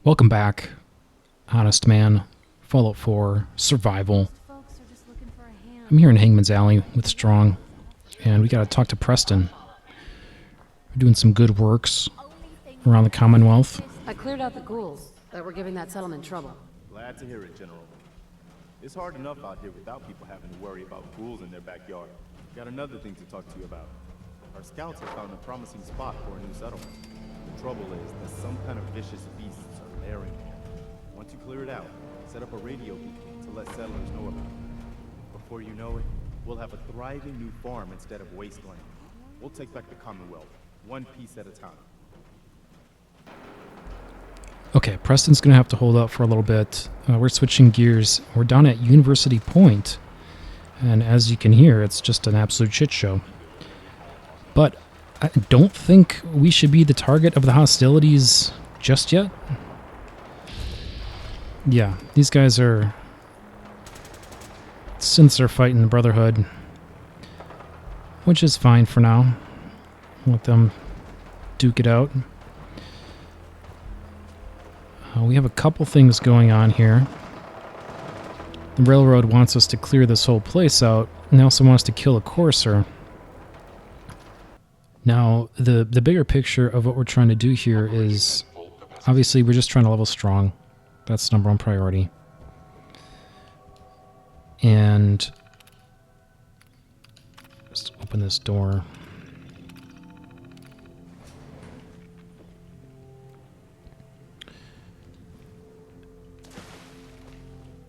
Welcome back, Honestman, Fallout 4, Survival. I'm here in Hangman's Alley with Strong, and we gotta talk to Preston. We're doing some good works around the Commonwealth. I cleared out the ghouls that were giving that settlement trouble. Glad to hear it, General. It's hard enough out here without people having to worry about ghouls in their backyard. Got another thing to talk to you about. Our scouts have found a promising spot for a new settlement. The trouble is that some kind of vicious beasts are lairing there. Once you clear it out, set up a radio beacon to let settlers know about it. Before you know it, we'll have a thriving new farm instead of wasteland. We'll take back the Commonwealth, one piece at a time. Okay, Preston's gonna have to hold out for a little bit. We're switching gears. We're down at University Point, and as you can hear, it's just an absolute shit show. But I don't think we should be the target of the hostilities just yet. Yeah, these guys are... Since they're fighting the Brotherhood, which is fine for now. Let them duke it out. We have a couple things going on here. The railroad wants us to clear this whole place out, and they also want us to kill a courser. Now, the bigger picture of what we're trying to do here is, obviously, we're just trying to level Strong. That's number one priority. And just open this door.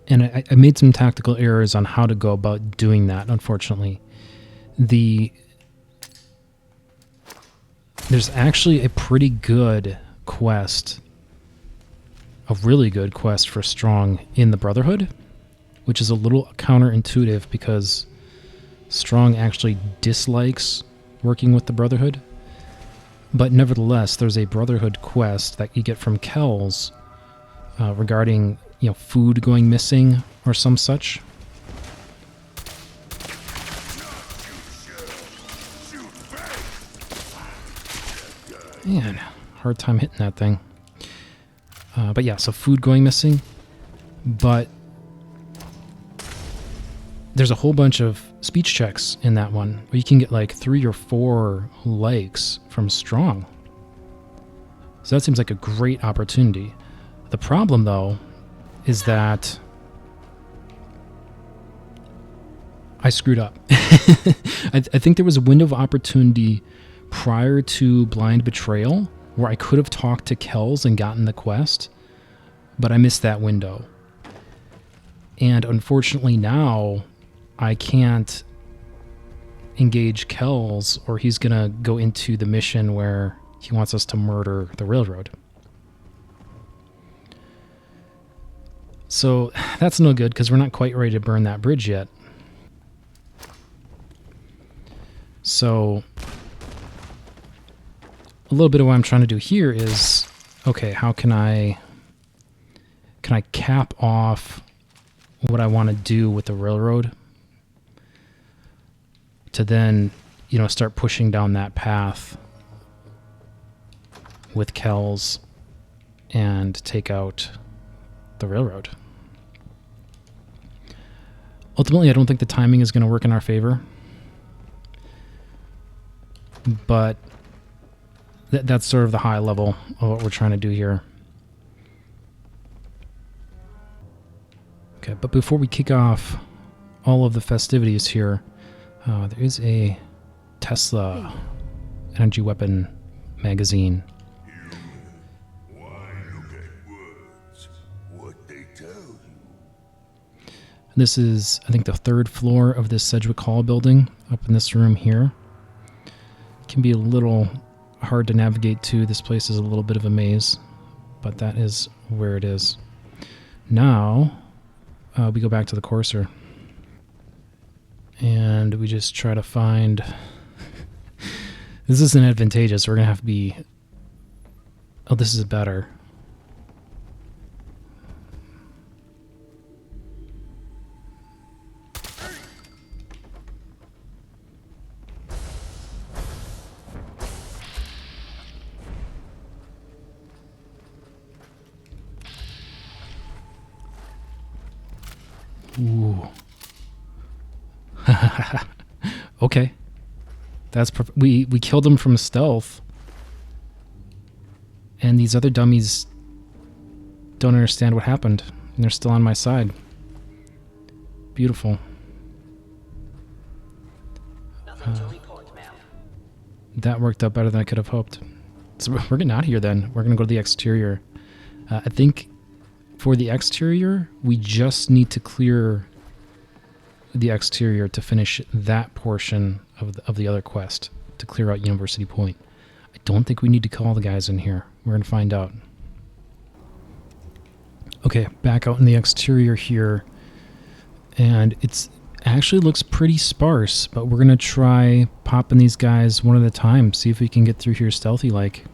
And I made some tactical errors on how to go about doing that, unfortunately. There's actually a pretty good quest, a really good quest for Strong in the Brotherhood, which is a little counterintuitive because Strong actually dislikes working with the Brotherhood. But nevertheless, there's a Brotherhood quest that you get from Kells regarding, food going missing or some such. Man, hard time hitting that thing. But yeah, so food going missing. But there's a whole bunch of speech checks in that one where you can get like 3 or 4 likes from Strong. So that seems like a great opportunity. The problem, though, is that I screwed up. I think there was a window of opportunity prior to Blind Betrayal where I could have talked to Kells and gotten the quest, but I missed that window. And unfortunately now I can't engage Kells or he's going to go into the mission where he wants us to murder the railroad. So that's no good because we're not quite ready to burn that bridge yet. So a little bit of what I'm trying to do here is, okay, how can I cap off what I want to do with the railroad to then, start pushing down that path with Kells and take out the railroad. Ultimately, I don't think the timing is going to work in our favor, but that's sort of the high level of what we're trying to do here. Okay, but before we kick off all of the festivities here, there is a Tesla energy weapon magazine. This is, I think, the 3rd floor of this Sedgwick Hall building, up in this room here. It can be a little hard to navigate to. This place is a little bit of a maze, but that is where it is. Now, we go back to the courser. And we just try to find... This isn't advantageous. We're going to have to be... Oh, this is better. Ooh. Okay. We killed him from stealth. And these other dummies don't understand what happened. And they're still on my side. Beautiful. Nothing to report, ma'am. That worked out better than I could have hoped. So we're getting out of here then. We're going to go to the exterior. I think for the exterior, we just need to clear the exterior to finish that portion of the other quest, to clear out University Point. I don't think we need to call the guys in here. We're going to find out. Okay, back out in the exterior here. And it's actually looks pretty sparse, but we're going to try popping these guys one at a time, see if we can get through here stealthy-like.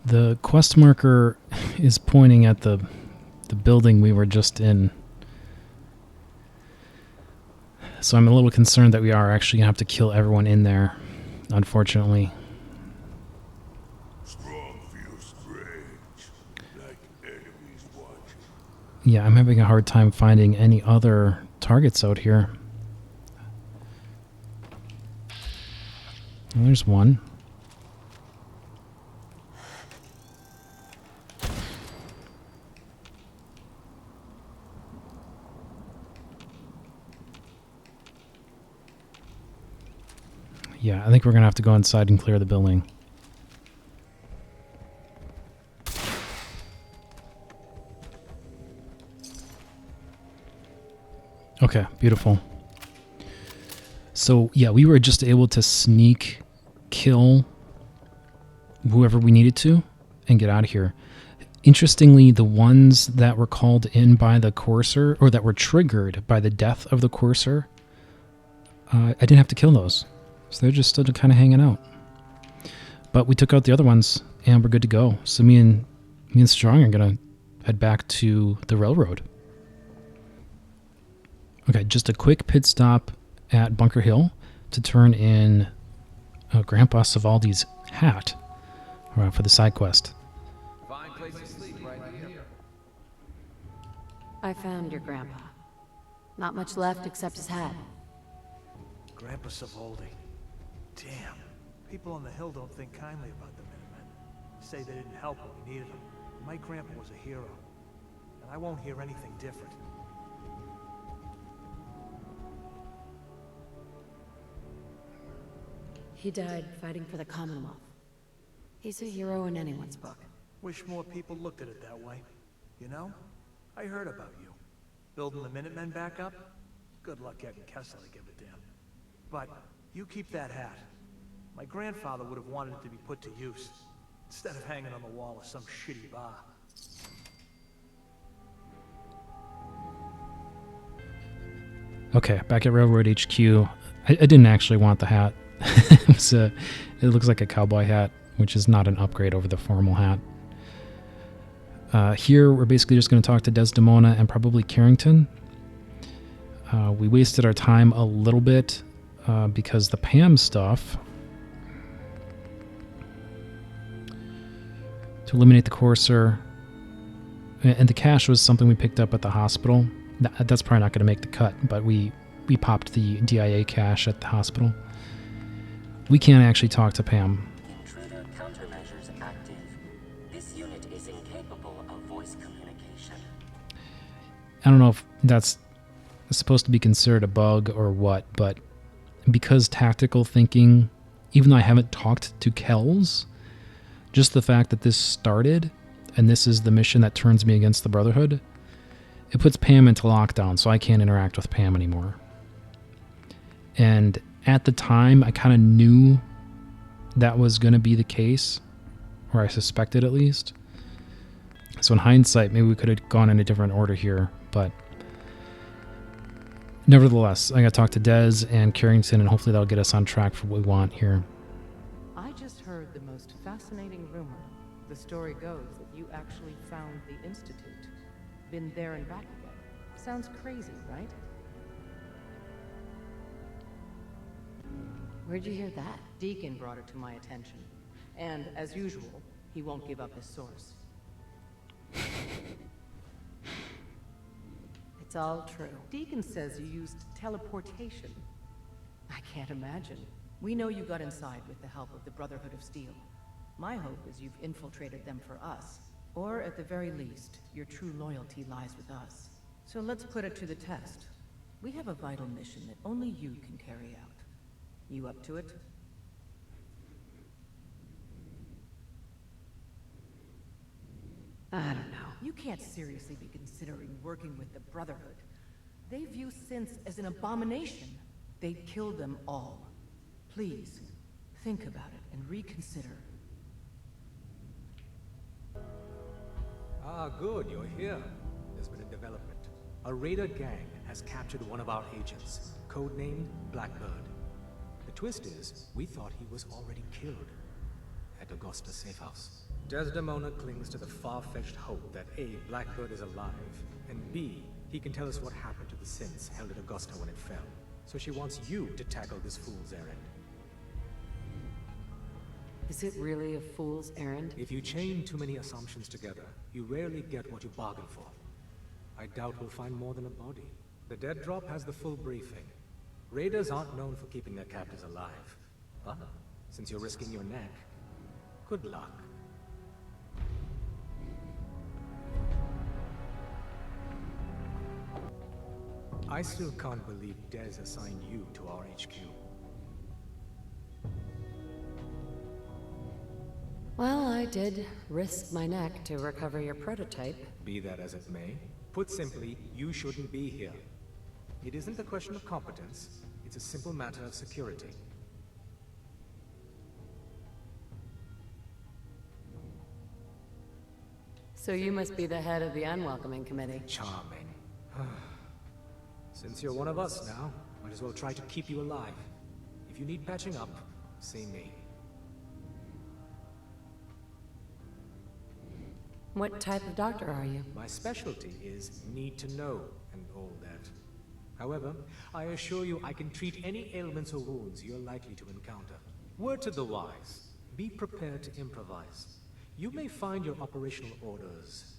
The quest marker is pointing at the building we were just in. So I'm a little concerned that we are actually going to have to kill everyone in there, unfortunately. Strong feels strange, like enemies watching. Yeah, I'm having a hard time finding any other targets out here. Well, there's one. Yeah, I think we're going to have to go inside and clear the building. Okay, beautiful. So, yeah, we were just able to sneak kill whoever we needed to and get out of here. Interestingly, the ones that were called in by the courser, or that were triggered by the death of the courser, I didn't have to kill those. So they're just still kind of hanging out. But we took out the other ones, and we're good to go. So me and Strong are going to head back to the railroad. Okay, just a quick pit stop at Bunker Hill to turn in Grandpa Savaldi's hat for the side quest. Fine place to sleep right here. I found your grandpa. Not much left except his hat. Grandpa Savoldi. Damn. People on the hill don't think kindly about the Minutemen. Say they didn't help when we needed them. My grandpa was a hero. And I won't hear anything different. He died fighting for the Commonwealth. He's a hero in anyone's book. Wish more people looked at it that way. You know? I heard about you. Building the Minutemen back up? Good luck getting Kessler to give a damn. But you keep that hat. My grandfather would have wanted it to be put to use, instead of hanging on the wall of some shitty bar. Okay, back at Railroad HQ. I didn't actually want the hat. It looks like a cowboy hat, which is not an upgrade over the formal hat. Here, we're basically just going to talk to Desdemona and probably Carrington. We wasted our time a little bit because the Pam stuff, to eliminate the courser, and the cash was something we picked up at the hospital. That's probably not going to make the cut, but we popped the DIA cache at the hospital. We can't actually talk to Pam. Intruder countermeasures active. This unit is incapable of voice communication. I don't know if that's supposed to be considered a bug or what, but because tactical thinking, even though I haven't talked to Kells, just the fact that this started and this is the mission that turns me against the Brotherhood, it puts Pam into lockdown, so I can't interact with Pam anymore. And at the time, I kind of knew that was going to be the case, or I suspected at least. So in hindsight, maybe we could have gone in a different order here, but nevertheless, I got to talk to Dez and Carrington, and hopefully that'll get us on track for what we want here. I just heard the most fascinating rumor. The story goes that you actually found the Institute. Been there and back again. Sounds crazy, right? Where'd you hear that? Deacon brought it to my attention. And, as usual, he won't give up his source. It's all true. Deacon says you used teleportation. I can't imagine. We know you got inside with the help of the Brotherhood of Steel. My hope is you've infiltrated them for us. Or, at the very least, your true loyalty lies with us. So let's put it to the test. We have a vital mission that only you can carry out. You up to it? I don't know. You can't seriously be considering working with the Brotherhood. They view synths as an abomination. They'd kill them all. Please, think about it and reconsider. Ah, good, you're here. There's been a development. A raider gang has captured one of our agents, codenamed Blackbird. The twist is, we thought he was already killed at Augusta's safe house. Desdemona clings to the far-fetched hope that A, Blackbird is alive, and B, he can tell us what happened to the synths held at Augusta when it fell. So she wants you to tackle this fool's errand. Is it really a fool's errand? If you chain too many assumptions together, you rarely get what you bargain for. I doubt we'll find more than a body. The dead drop has the full briefing. Raiders aren't known for keeping their captives alive. But, since you're risking your neck, good luck. I still can't believe Des assigned you to our HQ. Well, I did risk my neck to recover your prototype. Be that as it may, put simply, you shouldn't be here. It isn't a question of competence, it's a simple matter of security. So you must be the head of the unwelcoming committee. Charming. Since you're one of us now, might as well try to keep you alive. If you need patching up, see me. What type of doctor are you? My specialty is need to know and all that. However, I assure you I can treat any ailments or wounds you're likely to encounter. Word to the wise, be prepared to improvise. You may find your operational orders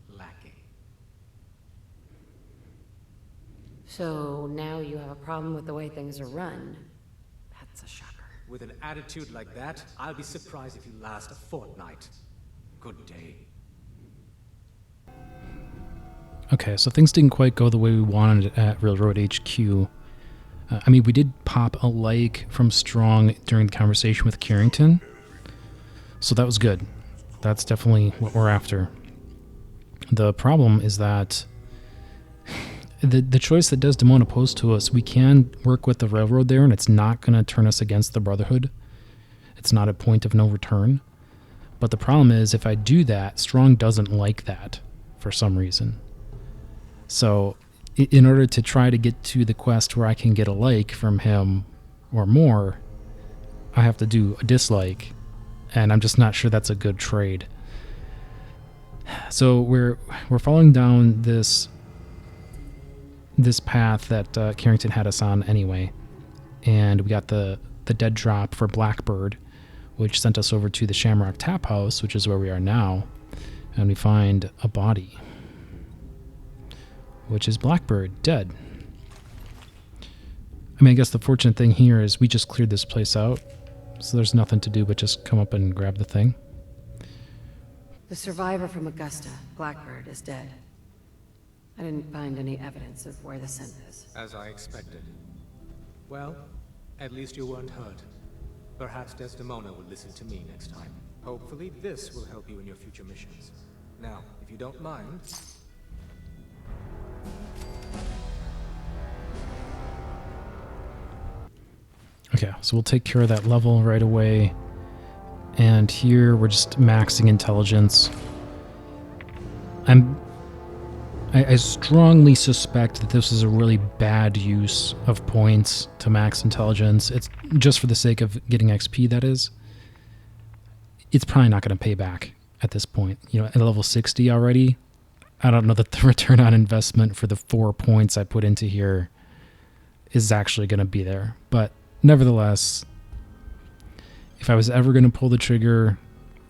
lacking. So now you have a problem with the way things are run. That's a shocker. With an attitude like that, I'll be surprised if you last a fortnight. Good day. Okay, so things didn't quite go the way we wanted it at Railroad HQ. I mean, we did pop a like from Strong during the conversation with Carrington, so that was good. That's definitely what we're after. The problem is that the choice that Desdemona posed to us, we can work with the railroad there, and it's not going to turn us against the Brotherhood. It's not a point of no return. But the problem is, if I do that, Strong doesn't like that for some reason. So in order to try to get to the quest where I can get a like from him or more, I have to do a dislike, and I'm just not sure that's a good trade. So we're following down this path that Carrington had us on anyway, and we got the dead drop for Blackbird, which sent us over to the Shamrock Tap House, which is where we are now, and we find a body, which is Blackbird, dead. I mean, I guess the fortunate thing here is we just cleared this place out, so there's nothing to do but just come up and grab the thing. The survivor from Augusta, Blackbird, is dead. I didn't find any evidence of where the synth is. As I expected. Well, at least you weren't hurt. Perhaps Desdemona will listen to me next time. Hopefully this will help you in your future missions. Now, if you don't mind... Okay, so we'll take care of that level right away. And here we're just maxing intelligence. I strongly suspect that this is a really bad use of points to max intelligence. It's just for the sake of getting XP, that is. It's probably not going to pay back. at this point. At level 60 already, I don't know that the return on investment for the 4 points I put into here is actually going to be there. But nevertheless, if I was ever going to pull the trigger,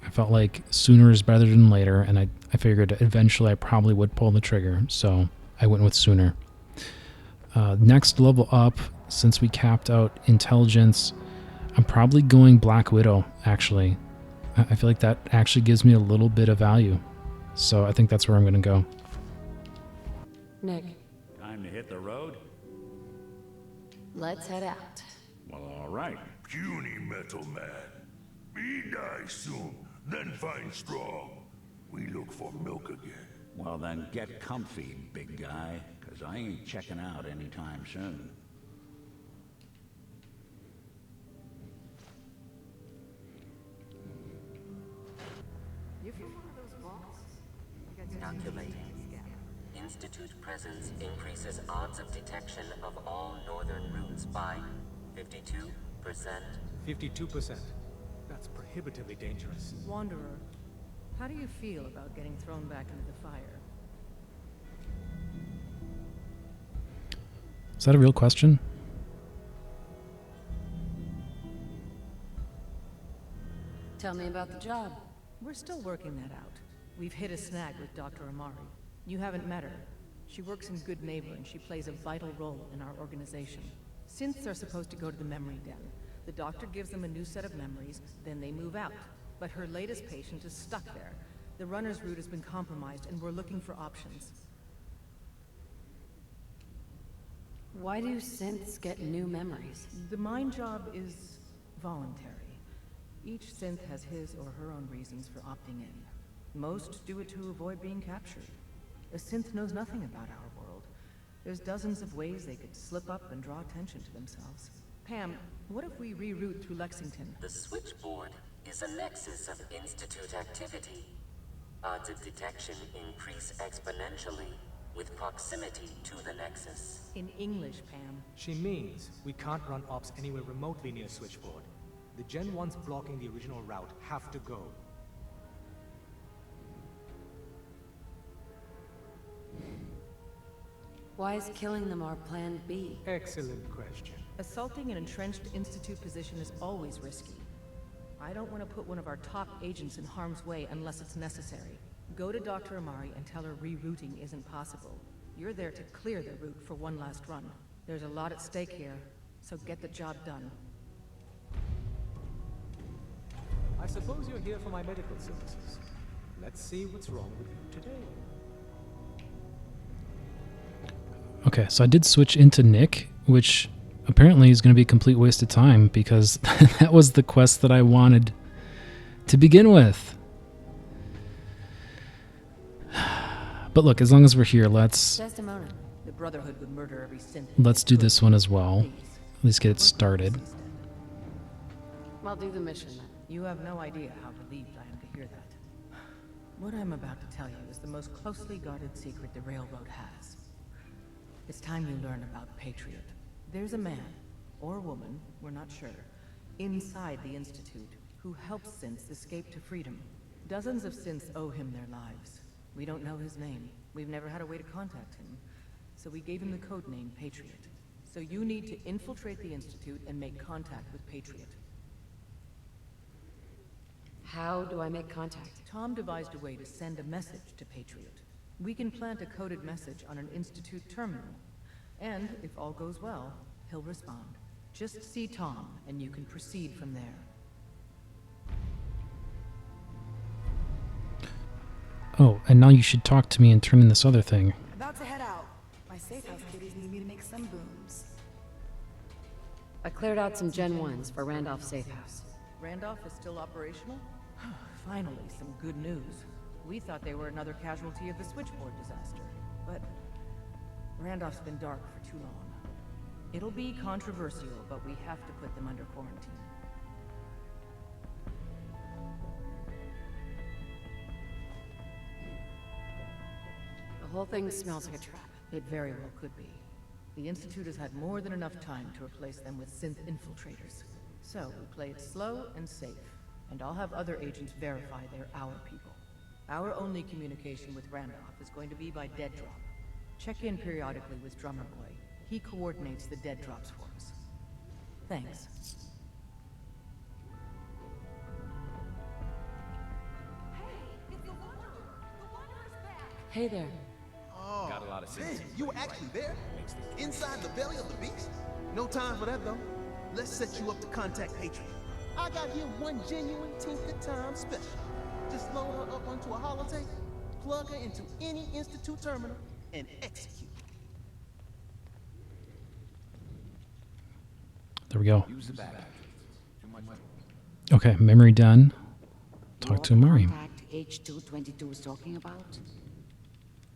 I felt like sooner is better than later, and I figured eventually I probably would pull the trigger, so I went with sooner. Next level up, since we capped out intelligence, I'm probably going Black Widow, actually. I feel like that actually gives me a little bit of value. So I think that's where I'm going to go. Nick, Time to hit the road? let's head out. Well, all right. Puny metal man. We die soon, then find Strong. We look for milk again. Well, then get comfy, big guy, because I ain't checking out anytime soon. Calculating. Institute presence increases odds of detection of all northern routes by 52%. 52%. That's prohibitively dangerous. Wanderer, how do you feel about getting thrown back into the fire? Is that a real question? Tell me about the job. We're still working that out. We've hit a snag with Dr. Amari. You haven't met her. She works in Good Neighbor and she plays a vital role in our organization. Synths are supposed to go to the memory den. The doctor gives them a new set of memories, then they move out. But her latest patient is stuck there. The runner's route has been compromised and we're looking for options. Why do synths get new memories? The mind job is voluntary. Each synth has his or her own reasons for opting in. Most do it to avoid being captured. A synth knows nothing about our world. There's dozens of ways they could slip up and draw attention to themselves. Pam, what if we reroute through Lexington? The switchboard is a nexus of Institute activity. Odds of detection increase exponentially with proximity to the nexus. In English, Pam. She means we can't run ops anywhere remotely near Switchboard. The Gen 1s blocking the original route have to go. Why is killing them our plan B? Excellent question. Assaulting an entrenched Institute position is always risky. I don't want to put one of our top agents in harm's way unless it's necessary. Go to Dr. Amari and tell her rerouting isn't possible. You're there to clear the route for one last run. There's a lot at stake here, so get the job done. I suppose you're here for my medical services. Let's see what's wrong with you today. Okay, so I did switch into Nick, which apparently is going to be a complete waste of time because that was the quest that I wanted to begin with. But look, as long as we're here, let's Desdemona. The Brotherhood would murder every synth. let's do this one as well. At least get it started. I'll do the mission then. You have no idea how relieved I am to hear that. What I'm about to tell you is the most closely guarded secret the Railroad has. It's time you learn about Patriot. There's a man, or woman, we're not sure, inside the Institute, who helps synths escape to freedom. Dozens of synths owe him their lives. We don't know his name. We've never had a way to contact him. So we gave him the code name Patriot. So you need to infiltrate the Institute and make contact with Patriot. How do I make contact? Tom devised a way to send a message to Patriot. We can plant a coded message on an Institute terminal. And, if all goes well, he'll respond. Just see Tom, and you can proceed from there. Oh, and now you should talk to me and turn in this other thing. About to head out. My safe house kitties need me to make some booms. I cleared out some Gen 1s for Randolph's safe house. Randolph is still operational? Finally, some good news. We thought they were another casualty of the switchboard disaster. But Randolph's been dark for too long. It'll be controversial, but we have to put them under quarantine. The whole thing smells like a trap. It very well could be. The Institute has had more than enough time to replace them with synth infiltrators. So, we play it slow and safe. and I'll have other agents verify they're our people. Our only communication with Randolph is going to be by dead drop. Check in periodically with Drummer Boy. He coordinates the dead drops for us. Thanks. Hey there. Oh, got a lot of sense. Dang, you were actually there? Inside the belly of the beast? No time for that, though. Let's set you up to contact Patriot. I got here one genuine Tinker Time special. Just load her up onto a holotape, plug her into any Institute terminal, and execute. There we go. Use the back. Okay, memory done. Talk to Mari. Contact H222 is talking about?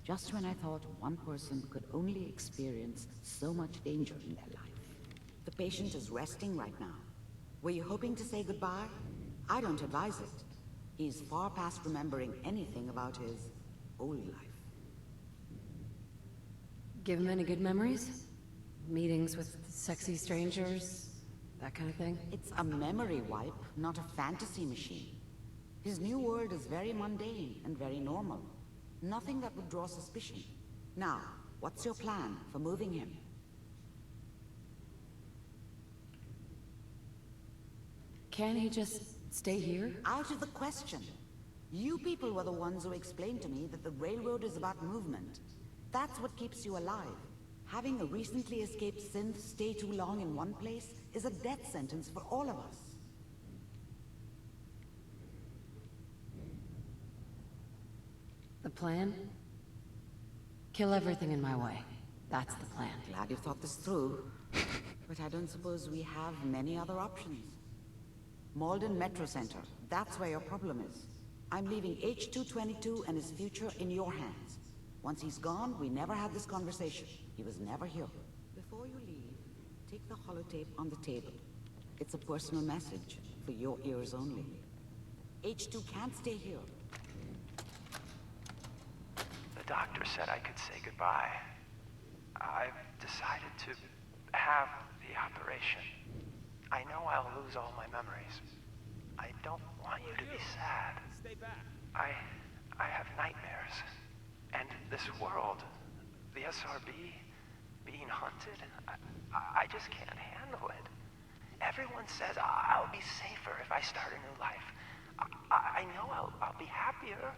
Just when I thought one person could only experience so much danger in their life. The patient is resting right now. Were you hoping to say goodbye? I don't advise it. He's far past remembering anything about his old life. Give him any good memories? Meetings with sexy strangers? That kind of thing? It's a memory wipe, not a fantasy machine. His new world is very mundane and very normal. Nothing that would draw suspicion. Now, what's your plan for moving him? Can't he just stay here? Out of the question. You people were the ones who explained to me that the railroad is about movement. That's what keeps you alive. Having a recently escaped synth stay too long in one place is a death sentence for all of us. The plan? Kill everything in my way. That's the plan. Glad you thought this through. But I don't suppose we have many other options. Malden Metro Center, that's where your problem is. I'm leaving H222 and his future in your hands. Once he's gone, we never had this conversation. He was never here. Before you leave, take the holotape on the table. It's a personal message for your ears only. H2 can't stay here. The doctor said I could say goodbye. I've decided to have the operation. I know I'll lose all my memories. I don't want you to be sad. Stay back. I have nightmares. And this world, the SRB, being hunted, I just can't handle it. Everyone says I'll be safer if I start a new life. I know I'll be happier.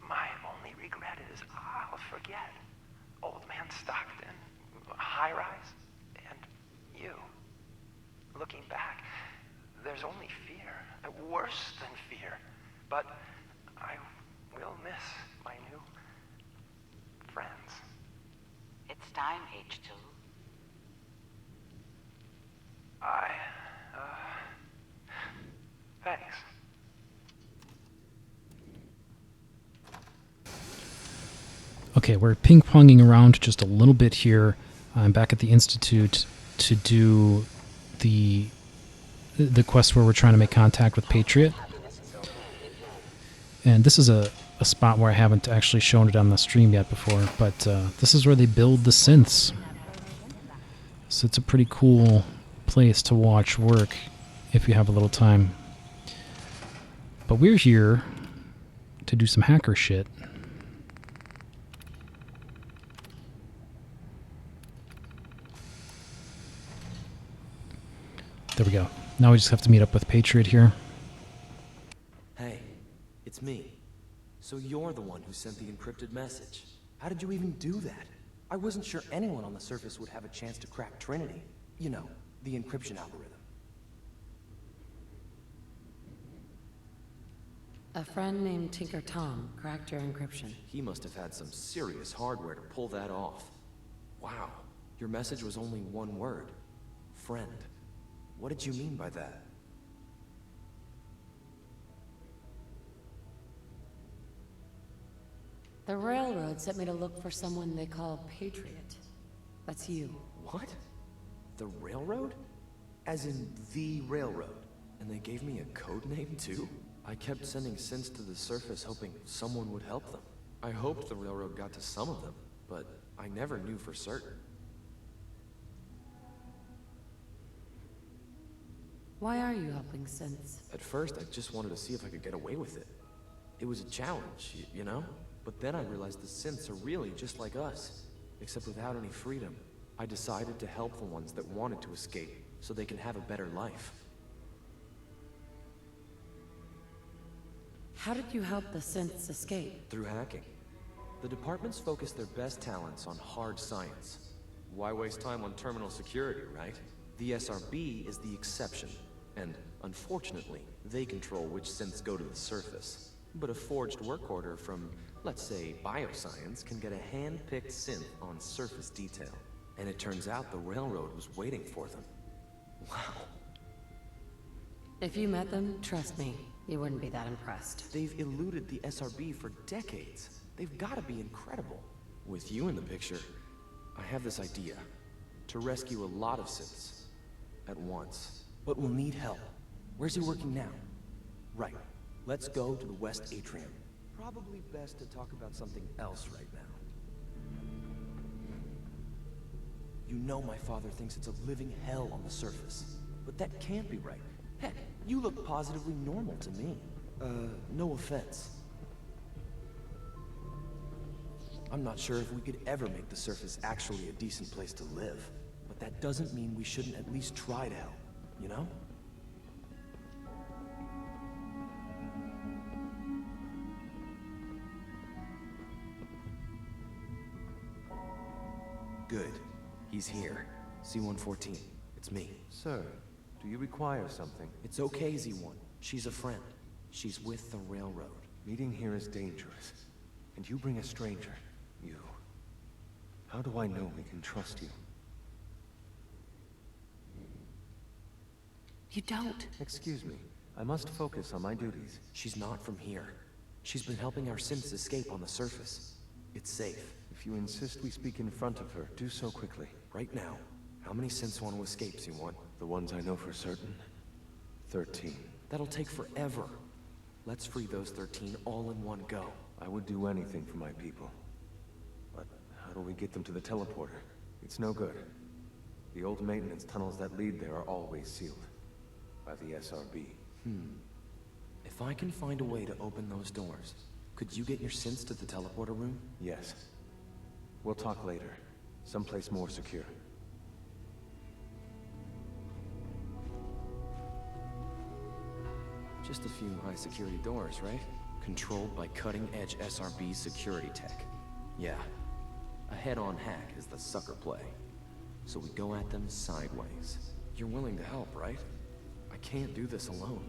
My only regret is I'll forget Old Man Stockton, High Rise, and you. Looking back, there's only fear, worse than fear. But I will miss my new friends. It's time, H2. Thanks. Okay, we're ping-ponging around just a little bit here. I'm back at the Institute to do the quest where we're trying to make contact with Patriot. And this is a spot where I haven't actually shown it on the stream yet before, but this is where they build the synths. So it's a pretty cool place to watch work if you have a little time. But we're here to do some hacker shit. There we go. Now we just have to meet up with Patriot here. Hey, it's me. So you're the one who sent the encrypted message. How did you even do that? I wasn't sure anyone on the surface would have a chance to crack Trinity. You know, the encryption algorithm. A friend named Tinker Tom cracked your encryption. He must have had some serious hardware to pull that off. Wow, your message was only one word. Friend. What did you mean by that? The railroad sent me to look for someone they call Patriot. That's you. What? The railroad? As in the railroad? And they gave me a code name too? I kept sending synths to the surface hoping someone would help them. I hoped the railroad got to some of them, but I never knew for certain. Why are you helping synths? At first, I just wanted to see if I could get away with it. It was a challenge, you know? But then I realized the synths are really just like us, except without any freedom. I decided to help the ones that wanted to escape, so they can have a better life. How did you help the synths escape? Through hacking. The departments focus their best talents on hard science. Why waste time on terminal security, right? The SRB is the exception, and unfortunately, they control which synths go to the surface. But a forged work order from, let's say, bioscience can get a hand-picked synth on surface detail. And it turns out the railroad was waiting for them. Wow. If you met them, trust me, you wouldn't be that impressed. They've eluded the SRB for decades. They've got to be incredible. With you in the picture, I have this idea. To rescue a lot of synths. At once. But we'll need help. Where's he working now? Right. Let's go to the West Atrium. Probably best to talk about something else right now. You know my father thinks it's a living hell on the surface. But that can't be right. Heck, you look positively normal to me. No offense. I'm not sure if we could ever make the surface actually a decent place to live. But that doesn't mean we shouldn't at least try to help, you know? Good. He's here. C-114. It's me. Sir, do you require something? It's okay, Z-1. She's a friend. She's with the railroad. Meeting here is dangerous. And you bring a stranger. You. How do I know we can trust you? You don't. Excuse me. I must focus on my duties. She's not from here. She's been helping our synths escape on the surface. It's safe. If you insist we speak in front of her, do so quickly. Right now, how many synths want to escape, C1? The ones I know for certain? 13. That'll take forever. Let's free those 13 all in one go. I would do anything for my people. But how do we get them to the teleporter? It's no good. The old maintenance tunnels that lead there are always sealed. By the SRB. If I can find a way to open those doors, could you get your synths to the teleporter room? Yes. We'll talk later. Someplace more secure. Just a few high-security doors, right? Controlled by cutting-edge SRB security tech. Yeah. A head-on hack is the sucker play. So we go at them sideways. You're willing to help, right? I can't do this alone.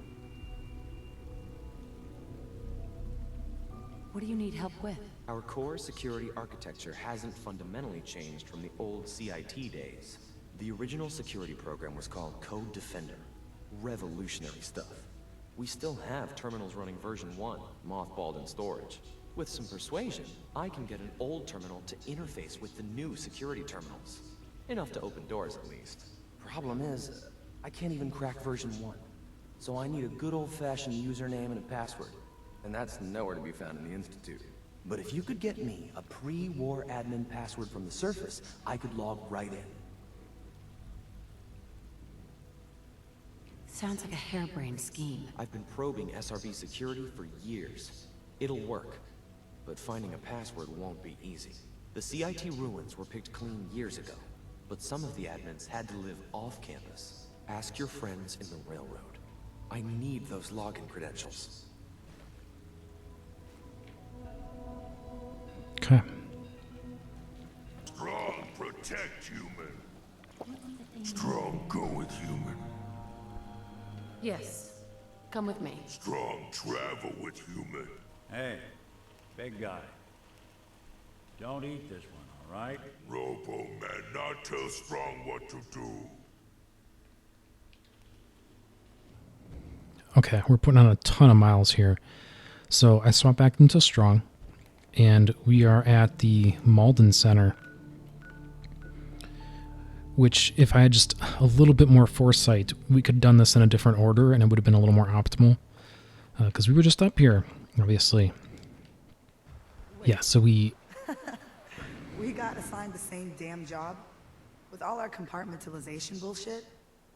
What do you need help with? Our core security architecture hasn't fundamentally changed from the old CIT days. The original security program was called Code Defender. Revolutionary stuff. We still have terminals running version 1, mothballed in storage. With some persuasion, I can get an old terminal to interface with the new security terminals. Enough to open doors, at least. Problem is, I can't even crack version 1. So I need a good old-fashioned username and a password. And that's nowhere to be found in the Institute. But if you could get me a pre-war admin password from the surface, I could log right in. Sounds like a harebrained scheme. I've been probing SRB security for years. It'll work, but finding a password won't be easy. The CIT ruins were picked clean years ago, but some of the admins had to live off campus. Ask your friends in the railroad. I need those login credentials. Okay. Strong protect human. Strong go with human. Yes. Come with me. Strong travel with human. Hey, big guy. Don't eat this one, all right? Robo-Man, not tell Strong what to do. Okay, we're putting on a ton of miles here. So I swapped back into Strong, and we are at the Malden Center, which if I had just a little bit more foresight, we could have done this in a different order and it would have been a little more optimal. Because we were just up here, obviously. Yeah, so we got assigned the same damn job. With all our compartmentalization bullshit,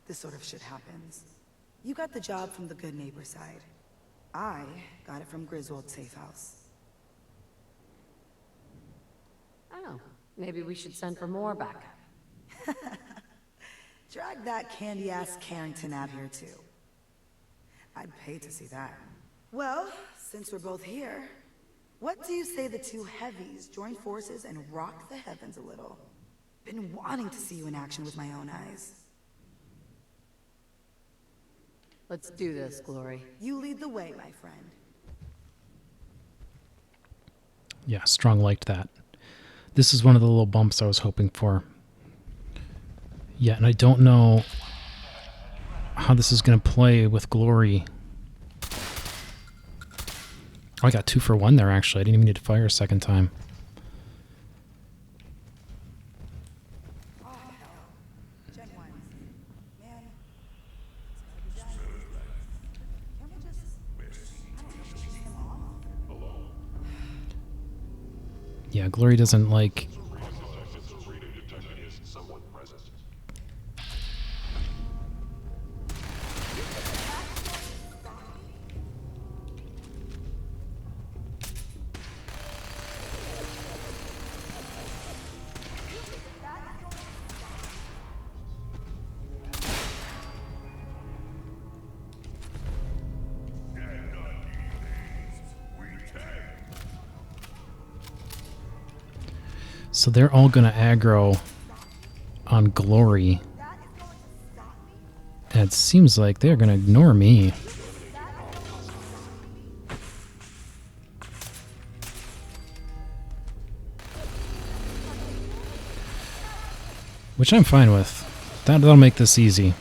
this sort of shit happens. You got the job from the good neighbor side. I got it from Griswold's safe house. Oh, maybe we should send for more backup. Drag that candy-ass Carrington out here, too. I'd pay to see that. Well, since we're both here, what do you say the two heavies join forces and rock the heavens a little? Been wanting to see you in action with my own eyes. Let's do this, Glory. You lead the way, my friend. Yeah, Strong liked that. This is one of the little bumps I was hoping for. Yeah, and I don't know how this is going to play with Glory. Oh, I got 2 for 1 there, actually. I didn't even need to fire a second time. Yeah, Glory doesn't like... So they're all going to aggro on Glory. And it seems like they're going to ignore me. Which I'm fine with. That'll make this easy.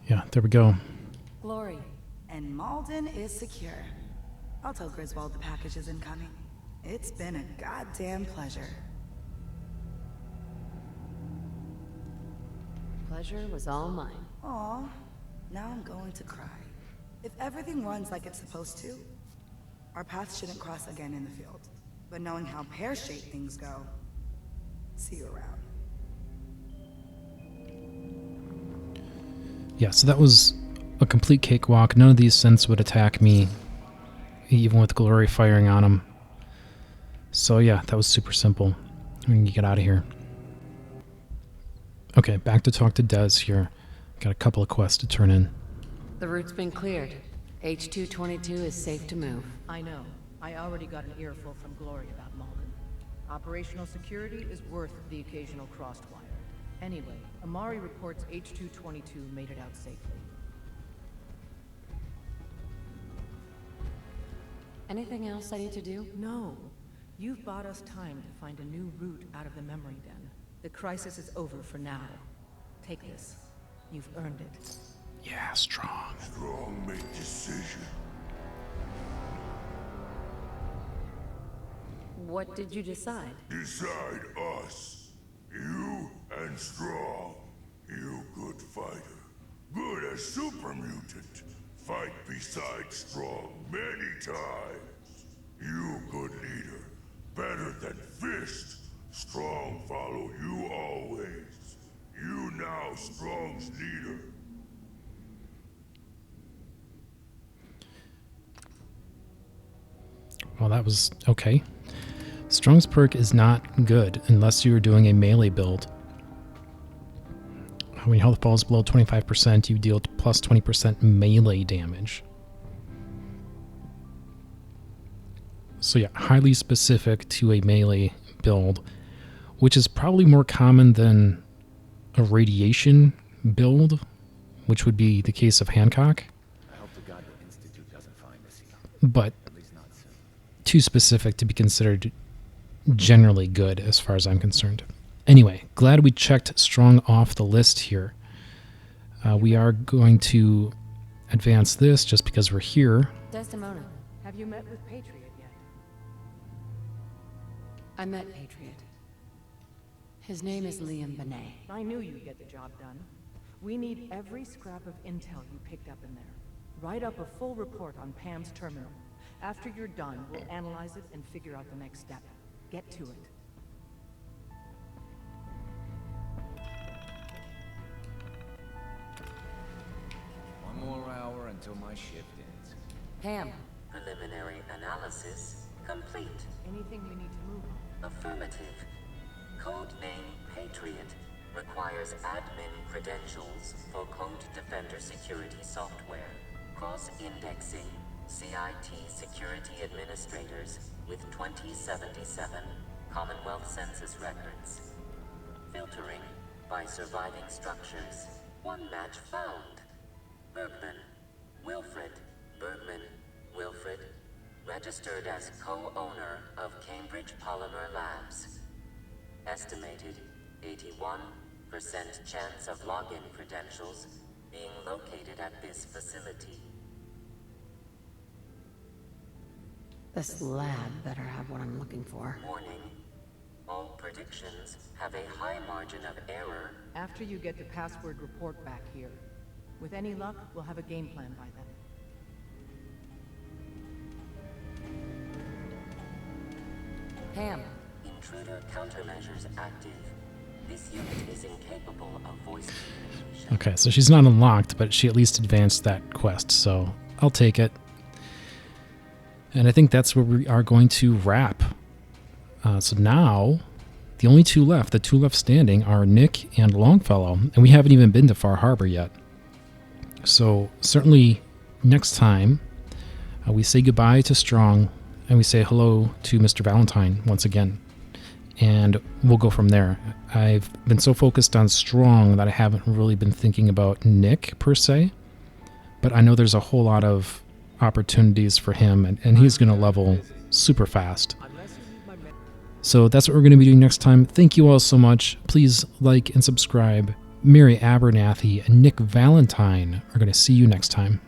Yeah, there we go. Glory. And Malden is secure. I'll tell Griswold the package is incoming. It's been a goddamn pleasure. Pleasure was all mine. Aw, now I'm going to cry. If everything runs like it's supposed to, our paths shouldn't cross again in the field. But knowing how pear-shaped things go, see you around. Yeah, so that was a complete cakewalk. None of these synths would attack me, even with Glory firing on them. So yeah, that was super simple. We can get out of here. Okay, back to talk to Des here. Got a couple of quests to turn in. The route's been cleared. H-222 is safe to move. I know. I already got an earful from Glory about Malden. Operational security is worth the occasional crossed wire. Anyway, Amari reports H-222 made it out safely. Anything else I need to do? No. You've bought us time to find a new route out of the memory den. The crisis is over for now. Take this. You've earned it. Yeah, Strong. Strong make decision. What did you decide? Decide us. You and Strong. You good fighter. Good as super mutant. Fight beside Strong many times. You good leader. Better than Fist. Strong follow you always. You now Strong's leader. Well, that was okay. Strong's perk is not good unless you are doing a melee build. When your health falls below 25%, you deal plus 20% melee damage. So yeah, highly specific to a melee build, which is probably more common than a radiation build, which would be the case of Hancock. I hope to God the Institute doesn't find us here. But too specific to be considered generally good as far as I'm concerned. Anyway, glad we checked Strong off the list here. We are going to advance this just because we're here. Desdemona, Have you met with Patriot yet? I met Patriot. His name is Liam Benet. I knew you'd get the job done. We need every scrap of intel you picked up in there. Write up a full report on Pam's terminal. After you're done, we'll analyze it and figure out the next step. Get to it. One more hour until my shift ends. Pam. Preliminary analysis complete. Anything we need to move on? Affirmative. Codename Patriot requires admin credentials for Code Defender security software. Cross-indexing CIT security administrators with 2077 Commonwealth Census records. Filtering by surviving structures. One match found. Bergman. Wilfred. Bergman. Wilfred. Registered as co-owner of Cambridge Polymer Labs. Estimated 81% chance of login credentials being located at this facility. This lab better have what I'm looking for. Warning. All predictions have a high margin of error. After you get the password report back here. With any luck, we'll have a game plan by then. Pam. Intruder countermeasures active. This unit is incapable of voice communication. Okay, so she's not unlocked, but she at least advanced that quest, so I'll take it. And I think that's where we are going to wrap. So now, the only two left, the two left standing, are Nick and Longfellow, and we haven't even been to Far Harbor yet. So certainly next time, we say goodbye to Strong, and we say hello to Mr. Valentine once again. And we'll go from there. I've been so focused on Strong that I haven't really been thinking about Nick, per se. But I know there's a whole lot of opportunities for him, and he's going to level super fast. So that's what we're going to be doing next time. Thank you all so much. Please like and subscribe. Mary Abernathy and Nick Valentine are going to see you next time.